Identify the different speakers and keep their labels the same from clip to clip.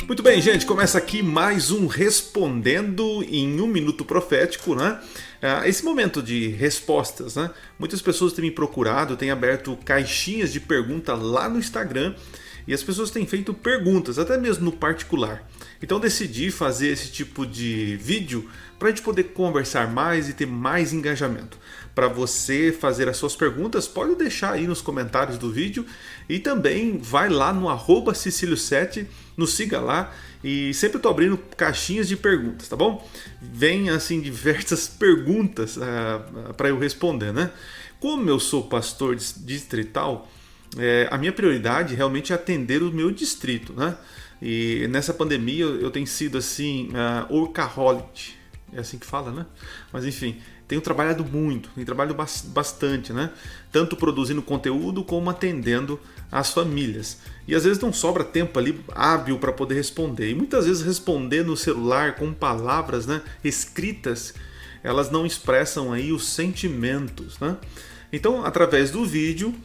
Speaker 1: Muito bem, gente, começa aqui mais um Respondendo em um Minuto Profético, né? Esse momento de respostas, né? Muitas pessoas têm me procurado, têm aberto caixinhas de pergunta lá no Instagram e as pessoas têm feito perguntas, até mesmo no particular. Então decidi fazer esse tipo de vídeo para a gente poder conversar mais e ter mais engajamento. Para você fazer as suas perguntas, pode deixar aí nos comentários do vídeo e também vai lá no @Cecilio7, nos siga lá e sempre estou abrindo caixinhas de perguntas, tá bom? Vem assim diversas perguntas para eu responder, né? Como eu sou pastor distrital, a minha prioridade realmente é atender o meu distrito, né? E nessa pandemia eu tenho sido assim, workaholic, é assim que fala, né? Mas enfim, tenho trabalhado muito, tenho trabalhado bastante, né? Tanto produzindo conteúdo como atendendo as famílias. E às vezes não sobra tempo ali hábil para poder responder. E muitas vezes responder no celular com palavras, né, escritas, elas não expressam aí os sentimentos, né? Então, através do vídeo,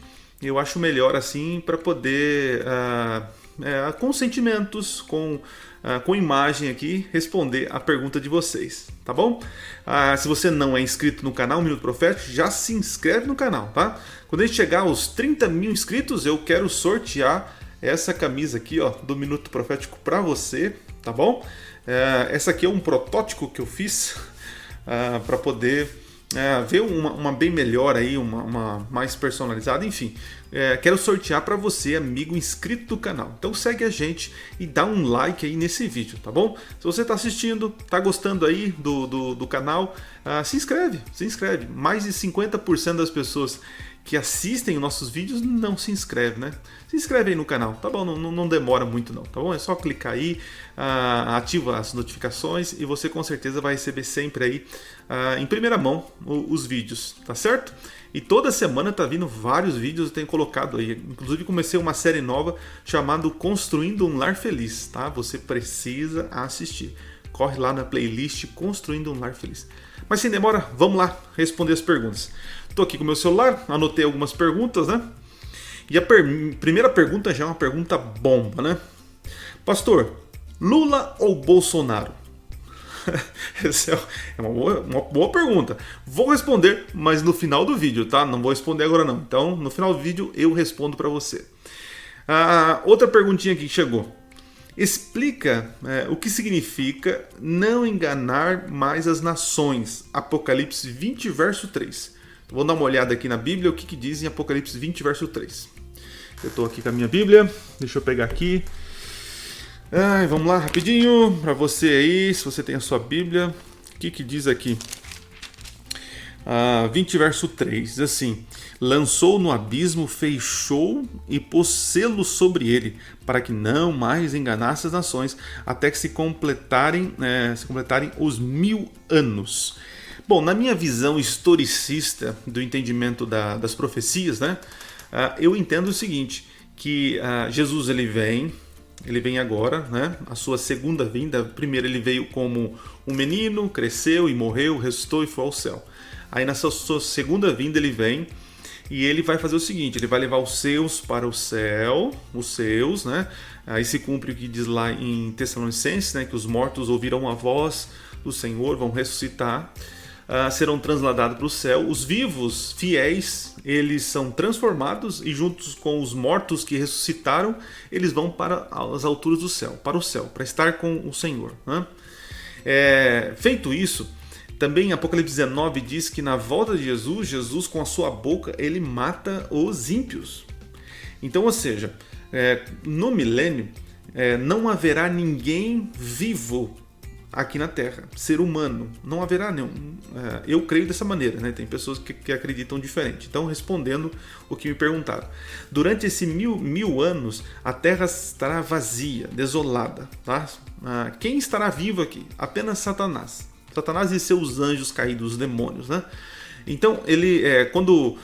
Speaker 1: eu acho melhor assim para poder com sentimentos, com imagem aqui, responder a pergunta de vocês, tá bom? Se você não é inscrito no canal Minuto Profético, já se inscreve no canal, tá? Quando a gente chegar aos 30 mil inscritos, eu quero sortear essa camisa aqui, ó, do Minuto Profético para você, tá bom? Essa aqui é um protótipo que eu fiz para poder ver uma bem melhor aí, uma mais personalizada, enfim. Quero sortear para você, amigo inscrito do canal. Então segue a gente e dá um like aí nesse vídeo, tá bom? Se você está assistindo, está gostando aí do canal, se inscreve. Mais de 50% das pessoas que assistem os nossos vídeos não se inscreve, né? Se inscreve aí no canal, tá bom? Não demora muito não, tá bom? É só clicar aí, ativa as notificações e você com certeza vai receber sempre aí em primeira mão os vídeos, tá certo? E toda semana tá vindo vários vídeos, eu tenho colocado aí. Inclusive comecei uma série nova chamada Construindo um Lar Feliz, tá? Você precisa assistir. Corre lá na playlist Construindo um Lar Feliz. Mas sem demora, vamos lá responder as perguntas. Estou aqui com o meu celular, anotei algumas perguntas, né? E a primeira pergunta já é uma pergunta bomba, né? Pastor, Lula ou Bolsonaro? Essa é uma boa pergunta. Vou responder, mas no final do vídeo, tá? Não vou responder agora não. Então, no final do vídeo eu respondo para você. Outra perguntinha aqui que chegou. Explica o que significa não enganar mais as nações. Apocalipse 20, verso 3. Vou dar uma olhada aqui na Bíblia, o que diz em Apocalipse 20, verso 3. Eu estou aqui com a minha Bíblia, deixa eu pegar aqui. Vamos lá, rapidinho, para você aí, se você tem a sua Bíblia. O que diz aqui? 20, verso 3, diz assim: lançou no abismo, fechou e pôs selo sobre ele, para que não mais enganasse as nações, até que se completarem os 1000 anos. Bom, na minha visão historicista do entendimento das profecias, né, eu entendo o seguinte, que Jesus ele vem agora, né, a sua segunda vinda. Primeiro ele veio como um menino, cresceu e morreu, ressuscitou e foi ao céu. Aí na sua segunda vinda ele vem e ele vai fazer o seguinte, ele vai levar os seus para o céu, os seus, né? Aí se cumpre o que diz lá em Tessalonicenses, né, que os mortos ouvirão a voz do Senhor, vão ressuscitar. Serão transladados para o céu. Os vivos, fiéis, eles são transformados e juntos com os mortos que ressuscitaram, eles vão para as alturas do céu, para estar com o Senhor, né? Feito isso, também Apocalipse 19 diz que na volta de Jesus com a sua boca, ele mata os ímpios. Então, ou seja, no milênio, não haverá ninguém vivo aqui na Terra, ser humano, não haverá nenhum. Eu creio dessa maneira, né? Tem pessoas que acreditam diferente. Então, respondendo o que me perguntaram, durante esse mil anos, a Terra estará vazia, desolada, tá? Quem estará vivo aqui? Apenas Satanás e seus anjos caídos, os demônios, né? Então, ele, quando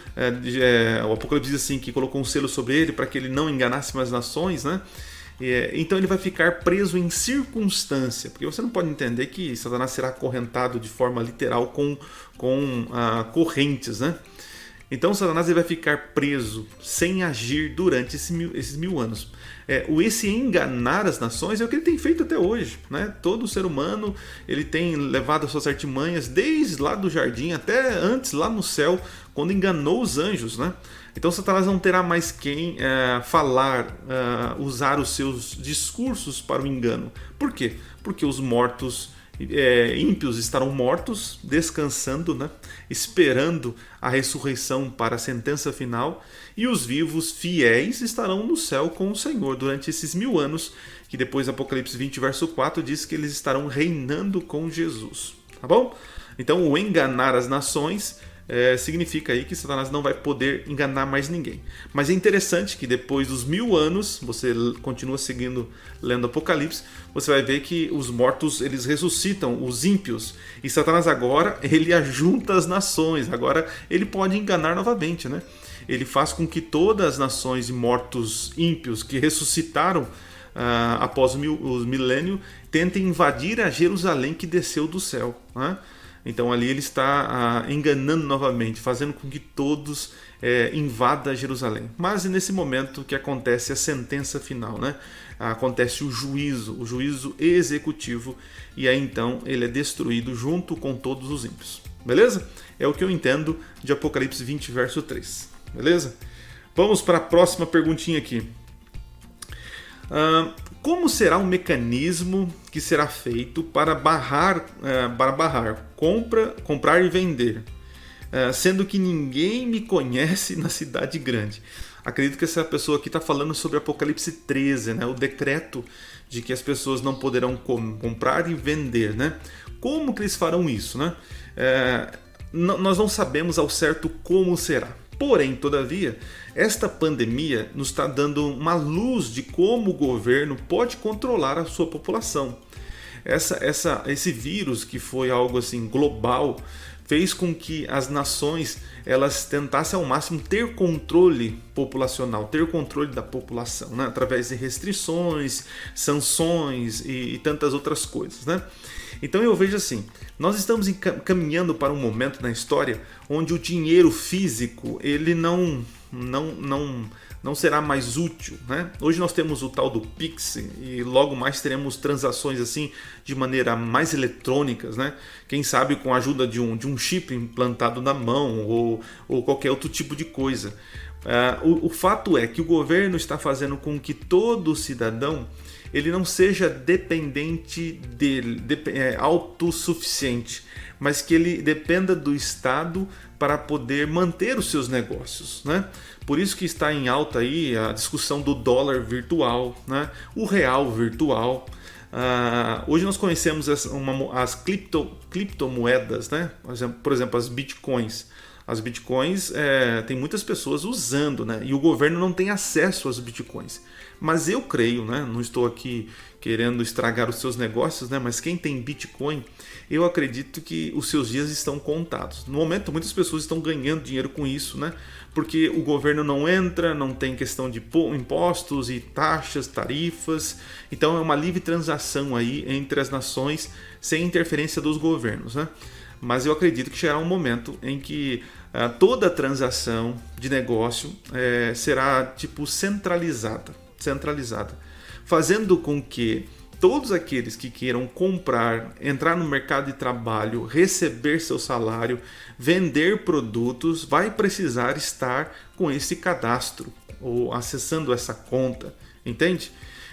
Speaker 1: o Apocalipse diz assim, que colocou um selo sobre ele para que ele não enganasse mais nações, né? Então ele vai ficar preso em circunstância, porque você não pode entender que Satanás será acorrentado de forma literal com correntes, né? Então Satanás ele vai ficar preso sem agir durante esses mil anos. Esse enganar as nações é o que ele tem feito até hoje, né? Todo ser humano ele tem levado as suas artimanhas desde lá do jardim até antes lá no céu, quando enganou os anjos, né? Então Satanás não terá mais quem usar os seus discursos para o engano. Por quê? Porque os mortos ímpios estarão mortos, descansando, né? Esperando a ressurreição para a sentença final, e os vivos fiéis estarão no céu com o Senhor durante esses 1000 anos, que depois Apocalipse 20, verso 4 diz que eles estarão reinando com Jesus. Tá bom? Então o enganar as nações significa aí que Satanás não vai poder enganar mais ninguém. Mas é interessante que depois dos 1000 anos, você continua seguindo, lendo Apocalipse, você vai ver que os mortos eles ressuscitam, os ímpios, e Satanás agora ele ajunta as nações, agora ele pode enganar novamente, né? Ele faz com que todas as nações e mortos ímpios que ressuscitaram após o milênio tentem invadir a Jerusalém que desceu do céu, né? Então ali ele está enganando novamente, fazendo com que todos invadam Jerusalém. Mas é nesse momento que acontece a sentença final, né? Acontece o juízo executivo, e aí então ele é destruído junto com todos os ímpios. Beleza? É o que eu entendo de Apocalipse 20, verso 3. Beleza? Vamos para a próxima perguntinha aqui. Como será o mecanismo que será feito para barrar comprar e vender, sendo que ninguém me conhece na cidade grande? Acredito que essa pessoa aqui está falando sobre Apocalipse 13, né? O decreto de que as pessoas não poderão comprar e vender, né? Como que eles farão isso, né? Nós não sabemos ao certo como será. Porém, todavia, esta pandemia nos está dando uma luz de como o governo pode controlar a sua população. Esse vírus, que foi algo assim global, fez com que as nações elas tentassem ao máximo ter controle populacional, ter controle da população, né? Através de restrições, sanções e tantas outras coisas, né? Então eu vejo assim, nós estamos caminhando para um momento na história onde o dinheiro físico ele não será mais útil, né? Hoje nós temos o tal do Pix e logo mais teremos transações assim de maneira mais eletrônicas, né? Quem sabe com a ajuda de um chip implantado na mão ou qualquer outro tipo de coisa. O fato é que o governo está fazendo com que todo cidadão ele não seja dependente dele, autossuficiente, mas que ele dependa do Estado para poder manter os seus negócios, né? Por isso que está em alta aí a discussão do dólar virtual, né? O real virtual. Hoje nós conhecemos as criptomoedas, né? Por exemplo, as bitcoins. As bitcoins tem muitas pessoas usando, né? E o governo não tem acesso às bitcoins. Mas eu creio, né? Não estou aqui querendo estragar os seus negócios, né? Mas quem tem bitcoin, eu acredito que os seus dias estão contados. No momento, muitas pessoas estão ganhando dinheiro com isso, né? Porque o governo não entra, não tem questão de impostos e taxas, tarifas. Então é uma livre transação aí entre as nações sem interferência dos governos, né? Mas eu acredito que chegará um momento em que toda transação de negócio será tipo centralizada, fazendo com que todos aqueles que queiram comprar, entrar no mercado de trabalho, receber seu salário, vender produtos, vai precisar estar com esse cadastro ou acessando essa conta, entende?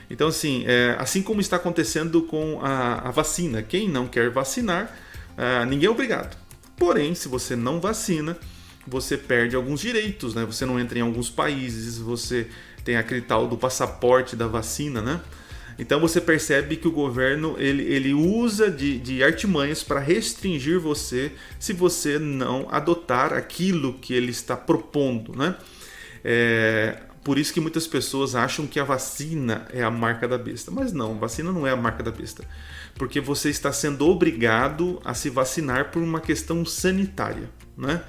Speaker 1: Então assim como está acontecendo com a vacina, quem não quer vacinar, ninguém é obrigado. Porém, se você não vacina, você perde alguns direitos, né? Você não entra em alguns países, você tem aquele tal do passaporte da vacina, né? Então você percebe que o governo ele usa de artimanhas para restringir você se você não adotar aquilo que ele está propondo, né? Por isso que muitas pessoas acham que a vacina é a marca da besta. Mas não, a vacina não é a marca da besta. Porque você está sendo obrigado a se vacinar por uma questão sanitária, né?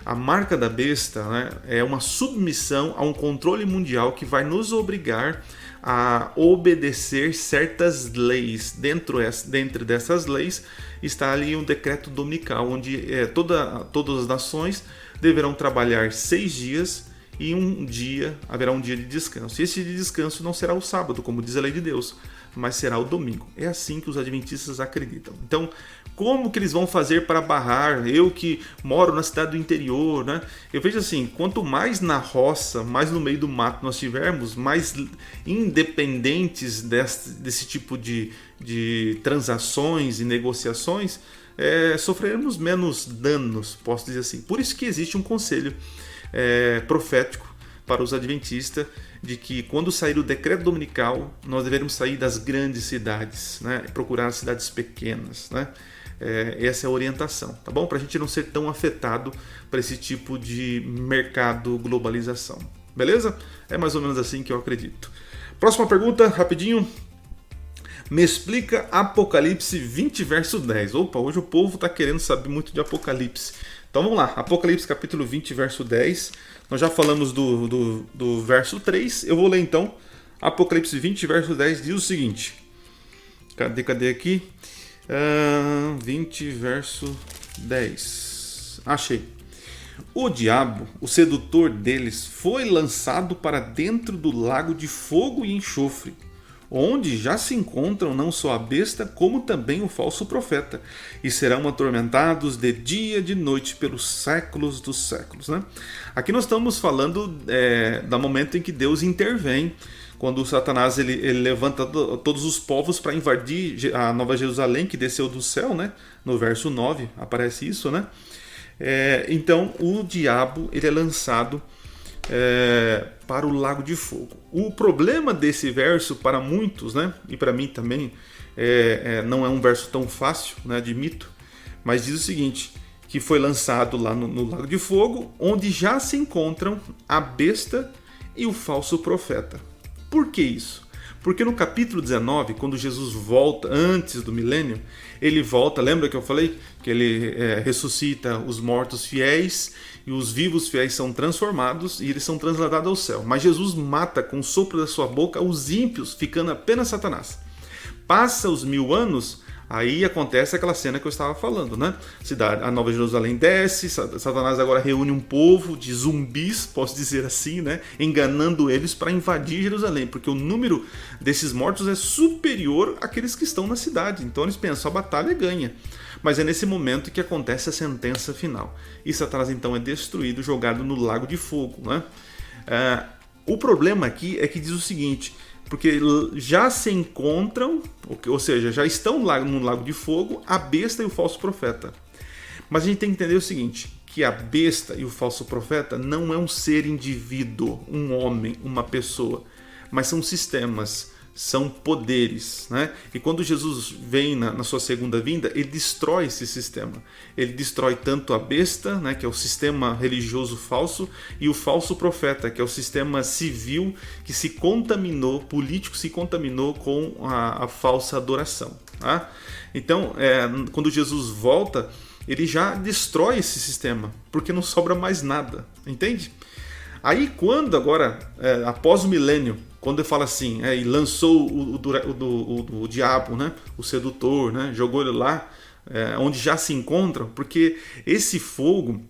Speaker 1: A marca da besta, né, é uma submissão a um controle mundial que vai nos obrigar a obedecer certas leis. Dentro dessas leis está ali um decreto dominical, onde todas as nações deverão trabalhar 6 dias e haverá um dia de descanso. E esse dia de descanso não será o sábado, como diz a lei de Deus, mas será o domingo. É assim que os adventistas acreditam. Então, como que eles vão fazer para barrar? Eu que moro na cidade do interior, né? Eu vejo assim, quanto mais na roça, mais no meio do mato nós tivermos, mais independentes desse tipo de transações e negociações, sofreremos menos danos, posso dizer assim. Por isso que existe um conselho profético para os adventistas de que quando sair o decreto dominical, nós devemos sair das grandes cidades, né? E procurar cidades pequenas, né? Essa é a orientação, tá bom? Para a gente não ser tão afetado para esse tipo de mercado globalização, beleza? É mais ou menos assim que eu acredito. Próxima pergunta, rapidinho. Me explica Apocalipse 20, verso 10. Opa, hoje o povo está querendo saber muito de Apocalipse. Então vamos lá, Apocalipse capítulo 20, verso 10. Nós já falamos do verso 3. Eu vou ler então. Apocalipse 20, verso 10 diz o seguinte. Cadê aqui? 20, verso 10. Achei. O diabo, o sedutor deles, foi lançado para dentro do lago de fogo e enxofre, onde já se encontram não só a besta, como também o falso profeta, e serão atormentados de dia e de noite pelos séculos dos séculos. Né? Aqui nós estamos falando do momento em que Deus intervém, quando o Satanás ele levanta todos os povos para invadir a Nova Jerusalém, que desceu do céu, né? No verso 9 aparece isso, né? Então o diabo ele é lançado para o lago de fogo. O problema desse verso para muitos, né, e para mim também, não é um verso tão fácil, né, admito, mas diz o seguinte, que foi lançado lá no lago de fogo, onde já se encontram a besta e o falso profeta. Por que isso? Porque no capítulo 19, quando Jesus volta, antes do milênio, ele volta, lembra que eu falei? Que ele ressuscita os mortos fiéis e os vivos fiéis são transformados e eles são transladados ao céu. Mas Jesus mata com o sopro da sua boca os ímpios, ficando apenas Satanás. Passa os 1000 anos, aí acontece aquela cena que eu estava falando, né? A Nova Jerusalém desce, Satanás agora reúne um povo de zumbis, posso dizer assim, né? Enganando eles para invadir Jerusalém, porque o número desses mortos é superior àqueles que estão na cidade. Então eles pensam, a batalha ganha. Mas é nesse momento que acontece a sentença final. E Satanás então é destruído, jogado no lago de fogo, né? O problema aqui é que diz o seguinte... Porque já se encontram, ou seja, já estão no lago de fogo, a besta e o falso profeta. Mas a gente tem que entender o seguinte, que a besta e o falso profeta não é um ser indivíduo, um homem, uma pessoa, mas são sistemas, são poderes, né? E quando Jesus vem na sua segunda vinda, ele destrói esse sistema. Ele destrói tanto a besta, né, que é o sistema religioso falso, e o falso profeta, que é o sistema civil que se contaminou, político se contaminou com a falsa adoração. Tá? Então, quando Jesus volta, ele já destrói esse sistema, porque não sobra mais nada, entende? Aí quando agora, após o milênio, quando ele fala assim, e lançou o diabo, né, o sedutor, né, jogou ele lá, onde já se encontram, porque esse fogo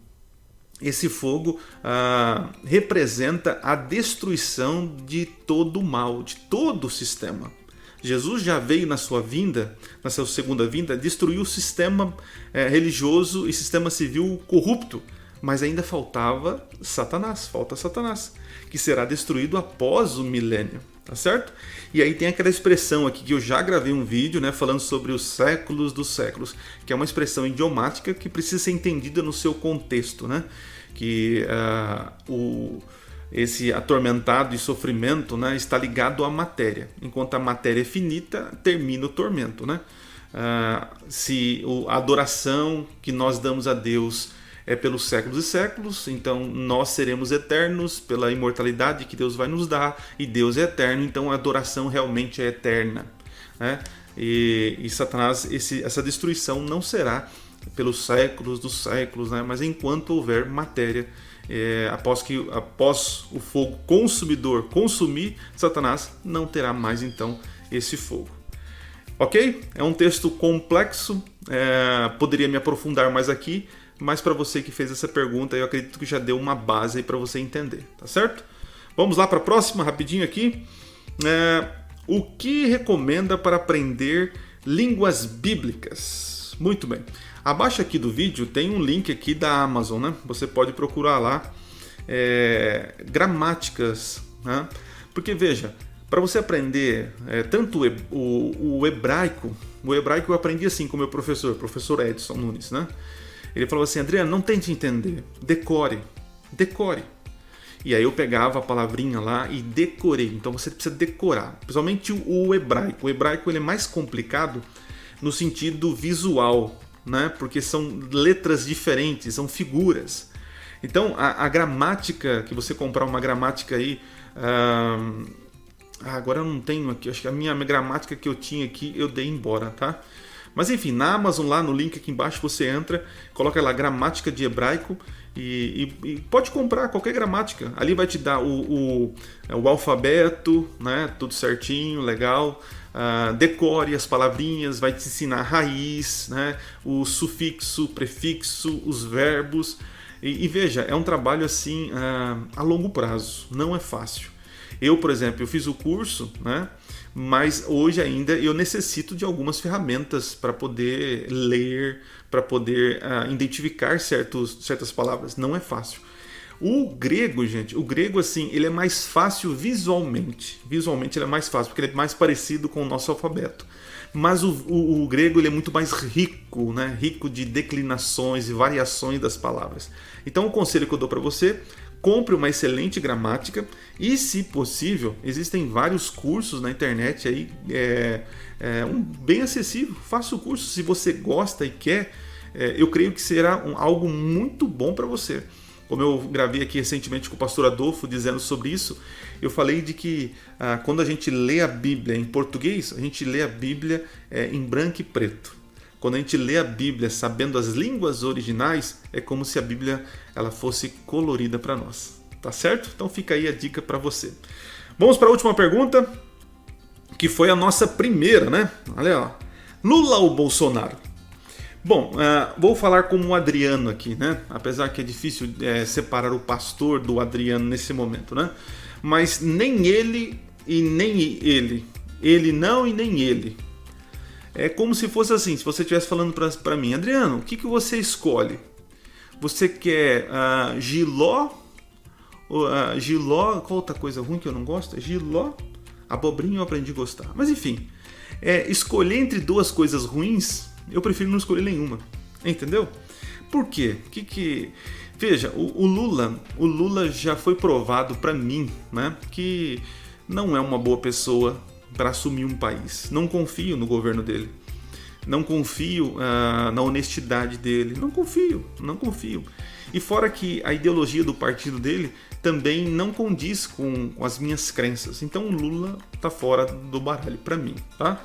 Speaker 1: representa a destruição de todo o mal, de todo o sistema. Jesus já veio na sua vinda, na sua segunda vinda, destruir o sistema religioso e sistema civil corrupto, mas ainda falta Satanás, que será destruído após o milênio, tá certo? E aí tem aquela expressão aqui que eu já gravei um vídeo, né, falando sobre os séculos dos séculos, que é uma expressão idiomática que precisa ser entendida no seu contexto, né? Que esse atormentado e sofrimento, né, está ligado à matéria. Enquanto a matéria é finita, termina o tormento, né? Se a adoração que nós damos a Deus é pelos séculos e séculos, então nós seremos eternos pela imortalidade que Deus vai nos dar, e Deus é eterno, então a adoração realmente é eterna, né? E Satanás, essa destruição não será pelos séculos dos séculos, né? Mas enquanto houver matéria, após o fogo consumidor consumir, Satanás não terá mais então esse fogo. Ok? É um texto complexo, poderia me aprofundar mais aqui, mas para você que fez essa pergunta, eu acredito que já deu uma base aí para você entender, tá certo? Vamos lá para a próxima, rapidinho aqui. O que recomenda para aprender línguas bíblicas? Muito bem. Abaixo aqui do vídeo tem um link aqui da Amazon, né? Você pode procurar lá gramáticas, né? Porque veja, para você aprender tanto o hebraico eu aprendi assim com o meu professor Edson Nunes, né? Ele falou assim: Adriano, não tente entender, decore. E aí eu pegava a palavrinha lá e decorei. Então você precisa decorar, principalmente o hebraico. O hebraico ele é mais complicado no sentido visual, né? Porque são letras diferentes, são figuras. Então a gramática, que você comprar uma gramática aí, agora eu não tenho aqui, acho que a minha gramática que eu tinha aqui eu dei embora, tá? Mas enfim, na Amazon lá no link aqui embaixo você entra, coloca lá gramática de hebraico e pode comprar qualquer gramática. Ali vai te dar o alfabeto, né? Tudo certinho, legal. Decore as palavrinhas, vai te ensinar a raiz, né? O sufixo, prefixo, os verbos. E veja, é um trabalho assim a longo prazo, não é fácil. Eu, por exemplo, eu fiz o curso, né? Mas hoje ainda eu necessito de algumas ferramentas para poder ler, para poder identificar certas palavras. Não é fácil. O grego, gente, assim, ele é mais fácil visualmente. Visualmente ele é mais fácil, porque ele é mais parecido com o nosso alfabeto. Mas o grego ele é muito mais rico, né? Rico de declinações e variações das palavras. Então o conselho que eu dou para você: compre uma excelente gramática e, se possível, existem vários cursos na internet aí, bem acessível. Faça o curso se você gosta e quer. Eu creio que será algo muito bom para você. Como eu gravei aqui recentemente com o pastor Adolfo dizendo sobre isso, eu falei de que quando a gente lê a Bíblia em português, a gente lê a Bíblia em branco e preto. Quando a gente lê a Bíblia sabendo as línguas originais, é como se a Bíblia ela fosse colorida para nós. Tá certo? Então fica aí a dica para você. Vamos para a última pergunta, que foi a nossa primeira, né? Olha lá. Lula ou Bolsonaro? Bom, vou falar como o Adriano aqui, né? Apesar que é difícil separar o pastor do Adriano nesse momento, né? Mas nem ele e nem ele. Ele não e nem ele. É como se fosse assim, se você estivesse falando para mim: Adriano, o que você escolhe? Você quer jiló? Jiló, qual outra coisa ruim que eu não gosto? Jiló, abobrinha eu aprendi a gostar. Mas enfim, escolher entre duas coisas ruins, eu prefiro não escolher nenhuma. Entendeu? Por quê? Veja, o Lula já foi provado para mim, né, que não é uma boa pessoa para assumir um país. Não confio no governo dele. Não confio na honestidade dele. Não confio. E fora que a ideologia do partido dele também não condiz com as minhas crenças. Então o Lula tá fora do baralho para mim, tá?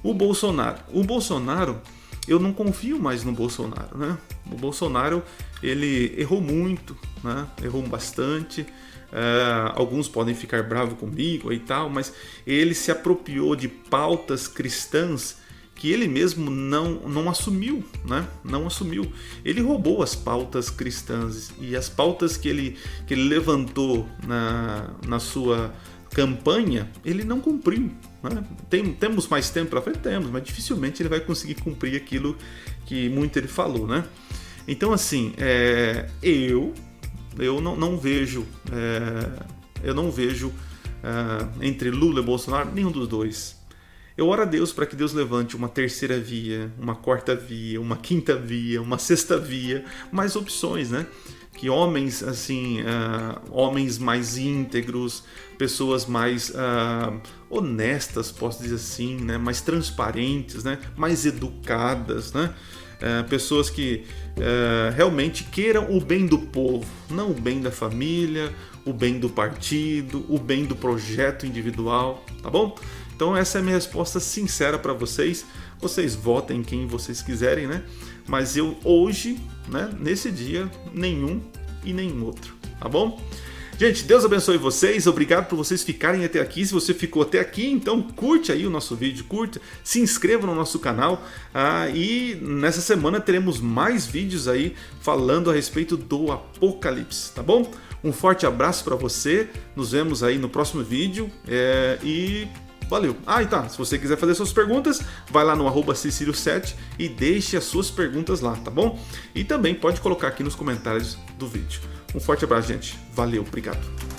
Speaker 1: O Bolsonaro, eu não confio mais no Bolsonaro, né? O Bolsonaro, ele errou muito, né? Errou bastante. Alguns podem ficar bravos comigo e tal, mas ele se apropriou de pautas cristãs que ele mesmo não assumiu, né? Não assumiu. Ele roubou as pautas cristãs e as pautas que ele levantou na sua campanha, ele não cumpriu, né? Temos mais tempo para frente? Temos, mas dificilmente ele vai conseguir cumprir aquilo que muito ele falou, né? Então assim, eu não vejo entre Lula e Bolsonaro nenhum dos dois. Eu oro a Deus para que Deus levante uma terceira via, uma quarta via, uma quinta via, uma sexta via, mais opções, né? Que homens assim, homens mais íntegros, pessoas mais honestas, posso dizer assim, né? Mais transparentes, né? Mais educadas, né? Pessoas que realmente queiram o bem do povo, não o bem da família, o bem do partido, o bem do projeto individual, tá bom? Então essa é a minha resposta sincera para vocês. Vocês votem em quem vocês quiserem, né? Mas eu hoje, né, nesse dia, nenhum e nenhum outro, tá bom? Gente, Deus abençoe vocês, obrigado por vocês ficarem até aqui. Se você ficou até aqui, então curte aí o nosso vídeo, curta, se inscreva no nosso canal. E nessa semana teremos mais vídeos aí falando a respeito do Apocalipse, tá bom? Um forte abraço para você, nos vemos aí no próximo vídeo e valeu! E tá, se você quiser fazer suas perguntas, vai lá no @cicilio7 e deixe as suas perguntas lá, tá bom? E também pode colocar aqui nos comentários do vídeo. Um forte abraço, gente. Valeu, obrigado.